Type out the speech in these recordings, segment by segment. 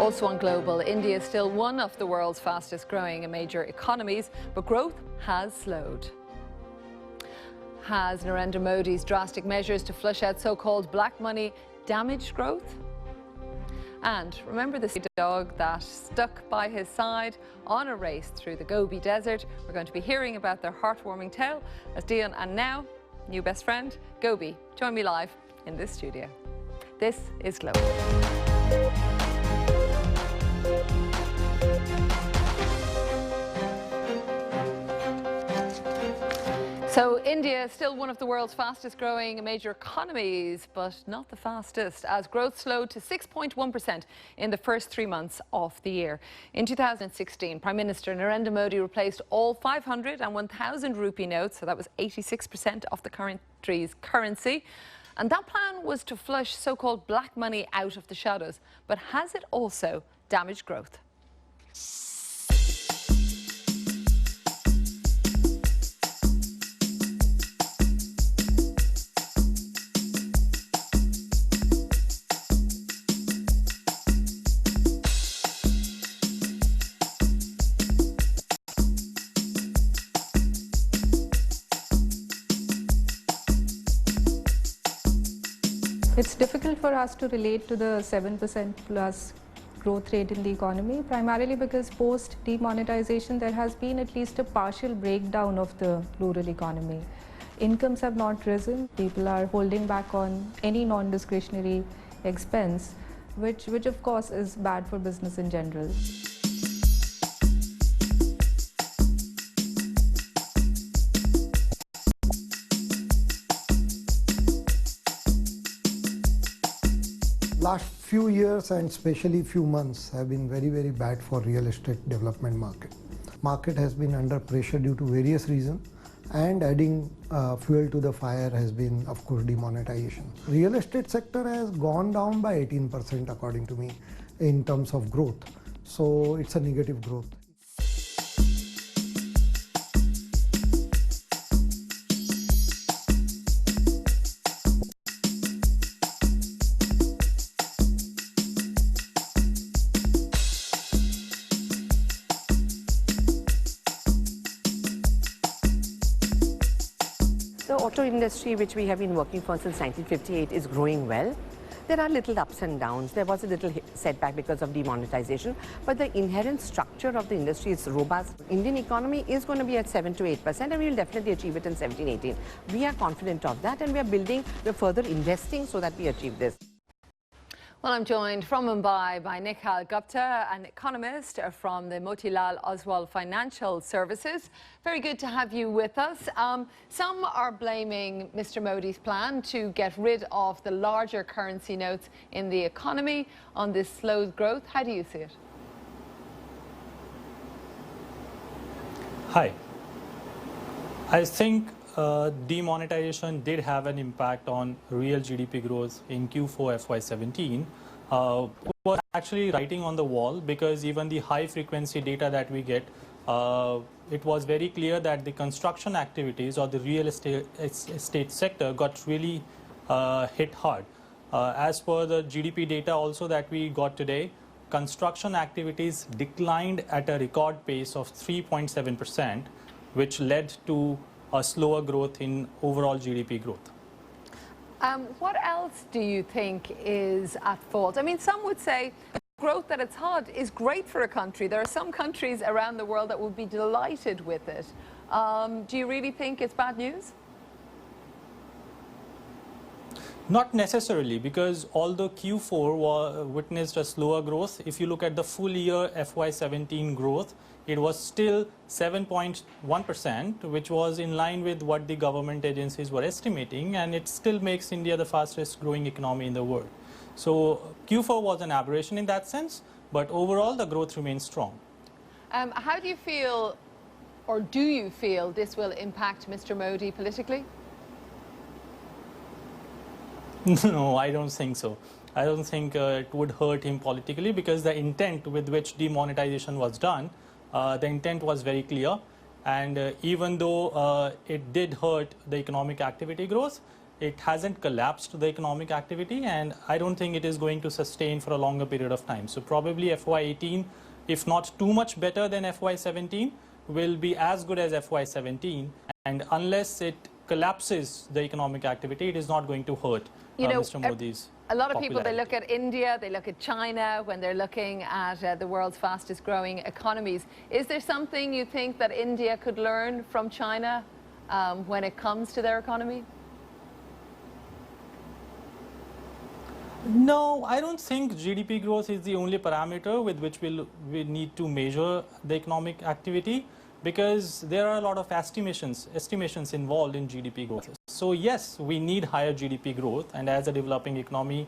Also on Global, India is still one of the world's fastest growing major economies, but growth has slowed. Has Narendra Modi's drastic measures to flush out so-called black money damaged growth? And remember the dog that stuck by his side on a race through the Gobi Desert? We're going to be hearing about their heartwarming tale as Dion and now new best friend, Gobi, join me live in this studio. This is Global. So India is still one of the world's fastest growing major economies, but not the fastest, as growth slowed to 6.1% in the first 3 months of the year. In 2016, Prime Minister Narendra Modi replaced all 500 and 1,000 rupee notes, so that was 86% of the country's currency. And that plan was to flush so-called black money out of the shadows. But has it also damaged growth? It's difficult for us to relate to the 7% plus growth rate in the economy, primarily because post demonetization there has been at least a partial breakdown of the rural economy. Incomes have not risen, people are holding back on any non-discretionary expense, which of course is bad for business in general. Last few years and especially few months have been very, very bad for real estate development market. Market has been under pressure due to various reasons, and adding fuel to the fire has been, of course, demonetization. Real estate sector has gone down by 18% according to me in terms of growth. So it's a negative growth. The auto industry, which we have been working for since 1958, is growing well. There are little ups and downs. There was a little setback because of demonetization, but the inherent structure of the industry is robust. Indian economy is going to be at 7 to 8%, and we will definitely achieve it in 17-18. We are confident of that, and we're further investing so that we achieve this. Well, I'm joined from Mumbai by Nikhil Gupta, an economist from the Motilal Oswal Financial Services. Very good to have you with us. Some are blaming Mr. Modi's plan to get rid of the larger currency notes in the economy on this slowed growth. How do you see it? Hi. I think demonetization did have an impact on real GDP growth in Q4 FY17. Was actually writing on the wall, because even the high frequency data that we get, it was very clear that the construction activities or the real estate sector got really hit hard. As per the GDP data also that we got today, construction activities declined at a record pace of 3.7%, which led to a slower growth in overall GDP growth. What else do you think is at fault? I mean, some would say growth that it's had is great for a country. There are some countries around the world that would be delighted with it. Do you really think it's bad news? Not necessarily, because although Q4 witnessed a slower growth, if you look at the full year FY17 growth, it was still 7.1%, which was in line with what the government agencies were estimating, and it still makes India the fastest growing economy in the world. So Q4 was an aberration in that sense, but overall the growth remains strong. How do you feel, or do you feel, this will impact Mr. Modi politically? No, I don't think so. I don't think it would hurt him politically, because the intent with which demonetization was done, the intent was very clear, and even though it did hurt the economic activity growth, it hasn't collapsed the economic activity, and I don't think it is going to sustain for a longer period of time. So probably FY18, if not too much better than FY17, will be as good as FY17, and unless it collapses the economic activity, it is not going to hurt Mr. Modi's a lot of people, they popularity. look at India, they look at China when they're looking at the world's fastest growing economies. Is there something you think that India could learn from China when it comes to their economy? No, I don't think GDP growth is the only parameter with which we need to measure the economic activity, because there are a lot of estimations involved in GDP growth. So yes, we need higher GDP growth, and as a developing economy,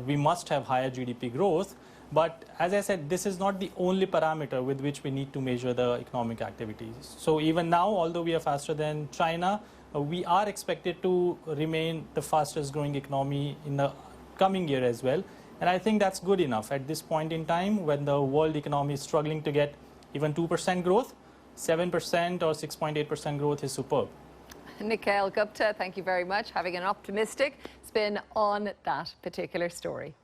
we must have higher GDP growth. But as I said, this is not the only parameter with which we need to measure the economic activities. So even now, although we are faster than China, we are expected to remain the fastest growing economy in the coming year as well. And I think that's good enough at this point in time when the world economy is struggling to get even 2% growth. 7% or 6.8% growth is superb. Nikhil Gupta, thank you very much. Having an optimistic spin on that particular story.